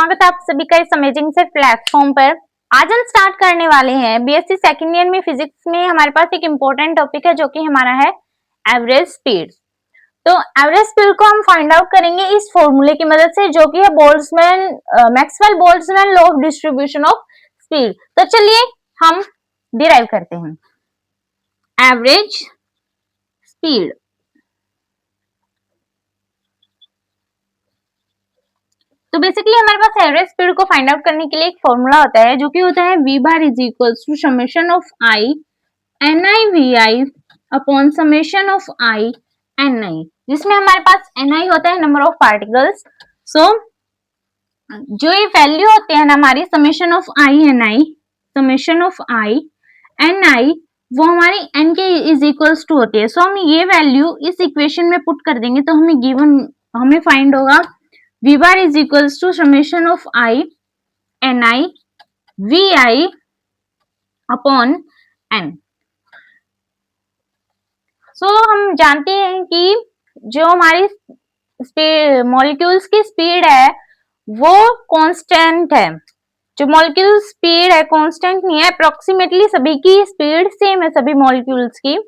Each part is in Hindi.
स्वागत है आप सभी का इस अमेजिंग से प्लेटफॉर्म पर। आज हम स्टार्ट करने वाले हैं बीएससी सेकेंड ईयर में फिजिक्स में हमारे पास एक इम्पोर्टेंट टॉपिक है जो कि हमारा है एवरेज स्पीड। तो एवरेज स्पीड को हम फाइंड आउट करेंगे इस फॉर्मूले की मदद से जो कि है Maxwell Boltzmann law of distribution of speed. तो चलिए हम डिराइव करते हैं एवरेज स्पीड। तो बेसिकली हमारे पास एवरेज स्पीड को फाइंड आउट करने के लिए एक फॉर्मूला होता है जो कि होता है v bar is equals to summation of i ni vi upon summation of i ni, जिसमें हमारे पास ni होता है नंबर ऑफ पार्टिकल्स। सो जो ये वैल्यू होते हैं ना हमारी summation of i ni, summation of i ni वो हमारी n के इज इक्वल्स टू होती है। सो हम ये वैल्यू इस इक्वेशन में पुट कर देंगे तो हमें फाइंड होगा v bar is equals to summation of i ni vi upon n। सो हम जानते हैं कि जो हमारी मॉलिक्यूल्स की स्पीड है वो कांस्टेंट है। जो मॉलिक्यूल स्पीड है कांस्टेंट नहीं है, अप्रोक्सीमेटली सभी की स्पीड सेम है सभी मॉलिक्यूल्स की।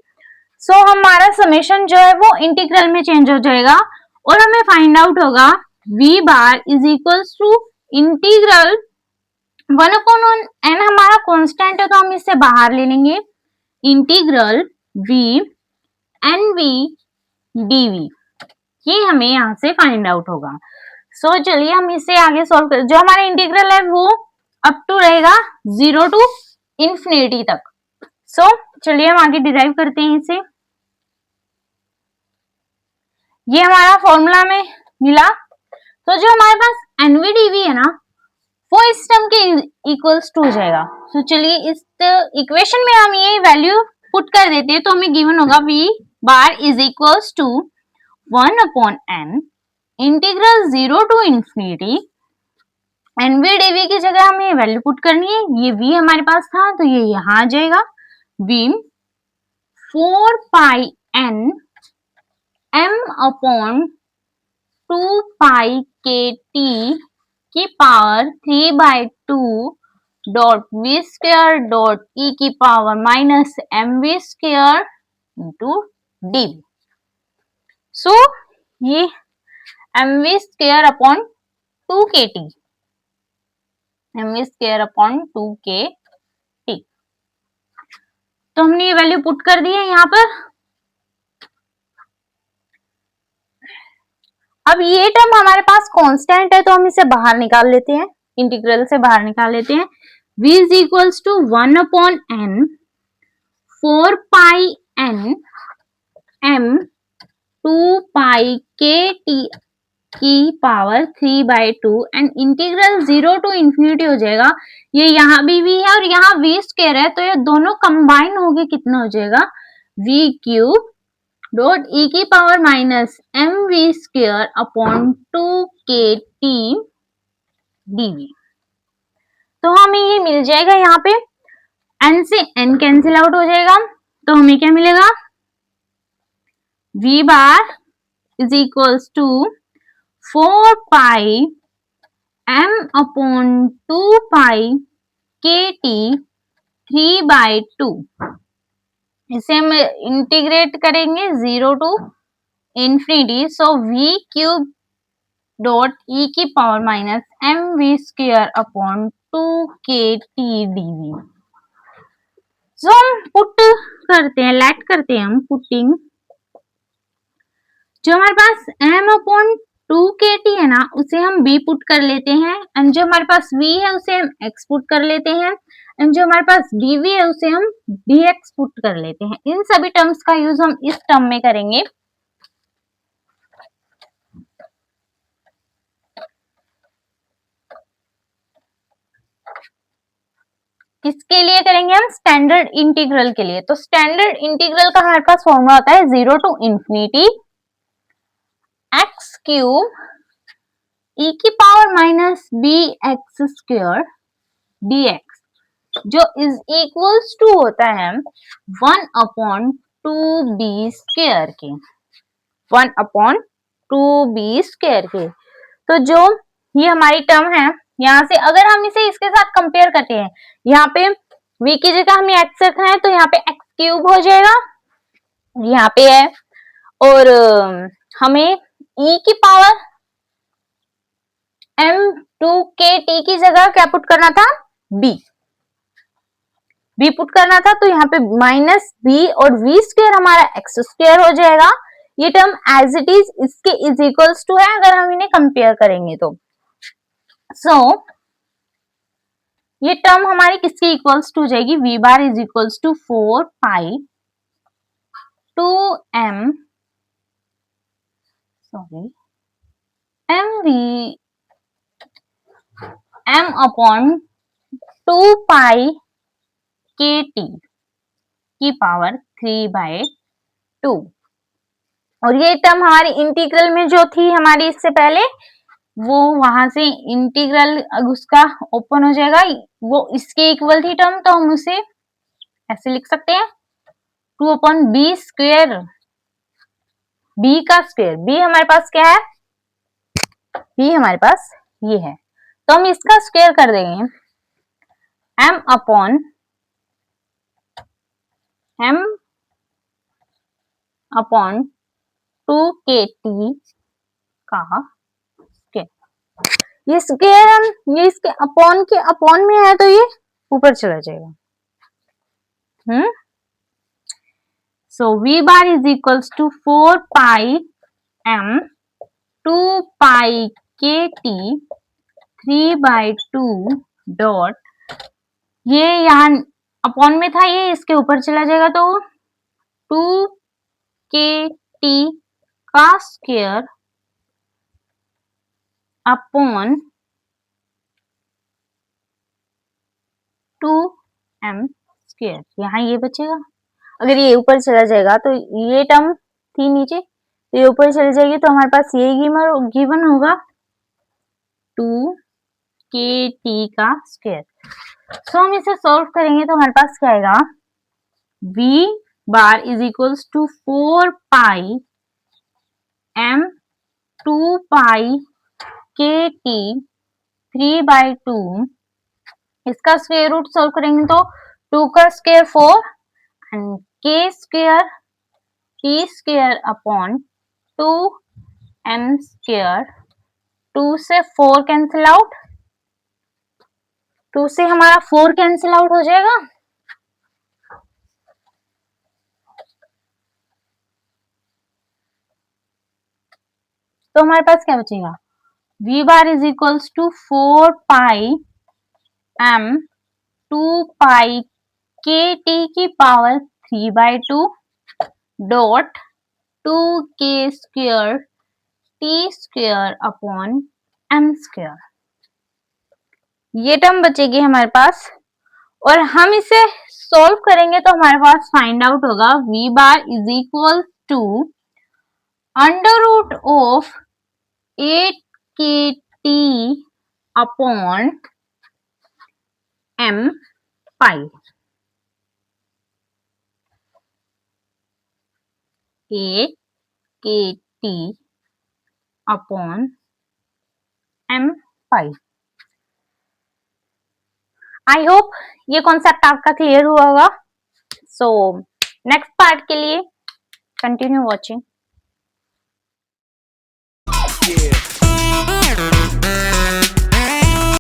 सो हमारा समेशन जो है वो इंटीग्रल में चेंज हो जाएगा और हमें फाइंड आउट होगा v bar is equals to integral 1/n। हमारा कांस्टेंट है तो हम इससे बाहर ले लेंगे इंटीग्रल v nv dv, ये हमें यहाँ से फाइंड आउट होगा। सो चलिए हम इसे आगे सॉल्व कर, जो हमारा इंटीग्रल है वो अप टू रहेगा 0 to इंफिनिटी तक। सो चलिए हम आगे डिराइव करते हैं इसे। ये हमारा फॉर्मूला में मिला। तो जो हमारे पास एनवीडीवी है ना वो इस टर्म के इक्वल्स टू हो जाएगा। तो चलिए इस इक्वेशन में हम ये वैल्यू पुट कर देते हैं तो हमें गिवन होगा v bar is equals to 1/n integral 0 to infinity n v d v की जगह हमें ये वैल्यू पुट करनी है। ये v हमारे पास था तो ये यहाँ आ जाएगा v 4πn m/2 पाई के टी की power 3/2 dot v square dot ई की power minus M we square into d. So ये एम वी स्क्वायर अपॉन 2 के T, m we square upon 2 के टी। तो हमने ये वैल्यू पुट कर दी है यहाँ पर। अब ये टर्म हमारे पास कांस्टेंट है तो हम इसे बाहर निकाल लेते हैं, इंटीग्रल से बाहर निकाल लेते हैं। v is equals to 1/n 4πn m 2 pi के टी की power 3/2 and integral 0 to infinity हो जाएगा। ये यहाँ भी v है और यहाँ v स्क्वायर है तो ये दोनों कंबाइन होके कितना हो जाएगा v क्यूब डॉट ई की power minus M we square upon 2 के टी डीवी। तो हमें ये मिल जाएगा यहाँ पे n से n कैंसिल आउट हो जाएगा तो हमें क्या मिलेगा v bar is equals to 4 pi m upon 2 pi के टी 3/2। इसे हम इंटीग्रेट करेंगे 0 to इंफिनिटी। सो v क्यूब डॉट ई की power minus M we square upon 2 के टी डीवी। सो हम पुट करते हैं, लेट करते हैं हम पुटिंग। जो हमारे पास m अपॉन 2 के टी है ना उसे हम b पुट कर लेते हैं एंड जो हमारे पास v है उसे हम x पुट कर लेते हैं एंड जो हमारे पास dv है उसे हम dx पुट कर लेते हैं। इन सभी टर्म्स का यूज हम इस टर्म में करेंगे। किसके लिए करेंगे हम स्टैंडर्ड इंटीग्रल के लिए। तो स्टैंडर्ड इंटीग्रल का हमारे पास फॉर्मूला होता है 0 to infinity x cube e की power minus B X square dx जो इज इक्वल्स टू होता है 1/2b स्क्वायर के, 1/2b स्क्वायर के। तो जो ये हमारी टर्म है यहाँ से अगर हम इसे इसके साथ कंपेयर करते हैं, यहाँ पे v की जगह हमें x रखना है तो यहाँ पे x क्यूब हो जाएगा, यहाँ पे है, और हमें e की पावर m2kt की जगह क्या पुट करना था, b पुट करना था, तो यहाँ पे माइनस b और v स्क्वायर हमारा x स्क्वायर हो जाएगा। ये टर्म एज इट इज इसके इज इक्वल्स टू है अगर हम इन्हें कंपेयर करेंगे तो। सो ये टर्म हमारी किसके इक्वल्स टू हो जाएगी, v bar is equals to 4 pi 2m m upon 2 pi kt की पावर 3/2। और ये टर्म हमारी इंटीग्रल में जो थी हमारी इससे पहले, वो वहां से इंटीग्रल उसका ओपन हो जाएगा, वो इसके इक्वल थी टर्म, तो हम उसे ऐसे लिख सकते हैं 2/b स्क्वायर, b का स्क्वायर, b हमारे पास क्या है, b हमारे पास ये है, तो हम इसका स्क्वायर कर देंगे m अपॉन 2kt का स्क्वायर। ये स्क्वायर हम ये इसके अपॉन में है तो ये ऊपर चला जाएगा। So v bar is equals to 4 pi m 2 pi kt 3/2 dot, ये यहाँ अपॉन में था, ये इसके ऊपर चला जाएगा तो 2kt का स्क्वायर अपॉन 2m स्क्वायर, यहाँ ये बचेगा। अगर ये ऊपर चला जाएगा तो ये टर्म थी नीचे, तो ये ऊपर चली जाएगी, तो हमारे पास ये गिवन होगा 2kt का स्क्वायर। सो हम इसे सॉल्व करेंगे तो हमारे पास क्या आएगा, v bar is equals to 4 pi m 2 pi kt 3/2, इसका स्क्वायर रूट सॉल्व करेंगे तो 2 का square 4 and k square t square upon 2m square, 2 से 4 कैंसिल आउट, 2 से हमारा 4 कैंसिल आउट हो जाएगा, तो हमारे पास क्या बचेगा, v bar is equals to 4 pi m 2 pi kt की power 3/2 dot 2k square t square upon m square, ये टर्म बचेगी हमारे पास। और हम इसे सॉल्व करेंगे तो हमारे पास फाइंड आउट होगा v bar is equal to under root of 8kt upon m pi, 8kt upon m pi. I hope ये कॉन्सेप्ट आपका क्लियर हुआ होगा। सो नेक्स्ट पार्ट के लिए कंटिन्यू वॉचिंग।